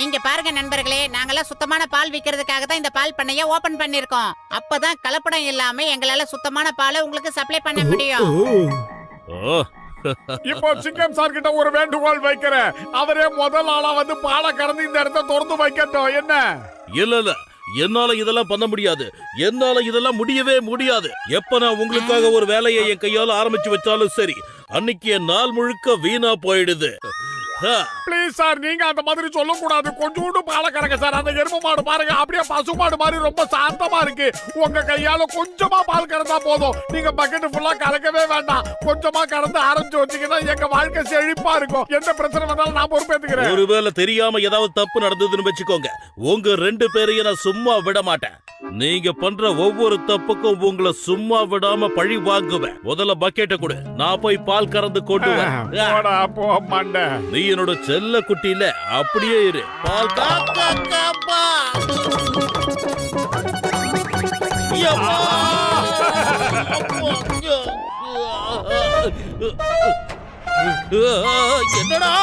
இங்க பாருங்க நண்பர்களே, நாங்கெல்லாம் சுத்தமான பால் விக்கிறதுக்காக தான் இந்த பால் பண்ணைய ஓபன் பண்ணிருக்கோம். அப்பதான் கலப்படம் இல்லாம எங்களால சுத்தமான பாலை உங்களுக்கு சப்ளை பண்ண முடியும். ஓ, இப்போ சிங்கம் சார் கிட்ட ஒரு வேண்டுகோள் வைக்கிறேன். அவரே முதல் ஆளா வந்து பாலை கறந்து இந்த இடத்த திறந்து வைக்கட்டும். என்ன? இல்ல என்னால இதெல்லாம் பண்ண முடியாது. என்னால இதெல்லாம் முடியவே முடியாது. எப்ப நான் உங்களுக்காக ஒரு வேலையை என் கையால ஆரம்பிச்சு வச்சாலும் சரி, அன்னைக்கு என் நாள் முழுக்க வீணா போயிடுது. ப்ளீஸ் சார், நீங்க அந்த மாதிரி சொல்லக்கூடாது. கொஞ்சோண்டு பாலை கறங்க சார். அந்த எருமை மாடு பாருங்க, அப்படியே பசு மாடு மாதிரி ரொம்ப சாந்தமா இருக்கு. உங்க கையால கொஞ்சமா பால் கறந்தா போதும். நீங்க பக்கெட் ஃபுல்லா கறக்கவே வேண்டாம். கொஞ்சமா கறந்து ஆரம்பிச்சு வச்சீங்கன்னா எங்க வாழ்க்கை செழிப்பா இருக்கும். எந்த பிரச்சனை வந்தாலும் நான் பொறுப்பேத்துக்கிறேன். ஒருவேளை தெரியாம ஏதாவது தப்பு நடந்ததுன்னு வச்சுக்கோங்க, உங்க 2 பேரையும் நான் சும்மா விட மாட்டேன். நீங்க பண்ற ஒவ்வொரு தப்புக்கும் உங்களை சும்மா விடாம பழி வாங்குவேன். முதல்ல பக்கெட்டை கொடு, நான் போய் பால் கறந்து கொண்டு வரேன். போடா போ மண்டை. நீ என்னோட செல்ல குட்டியில அப்படியே இரு. பால் என்னடா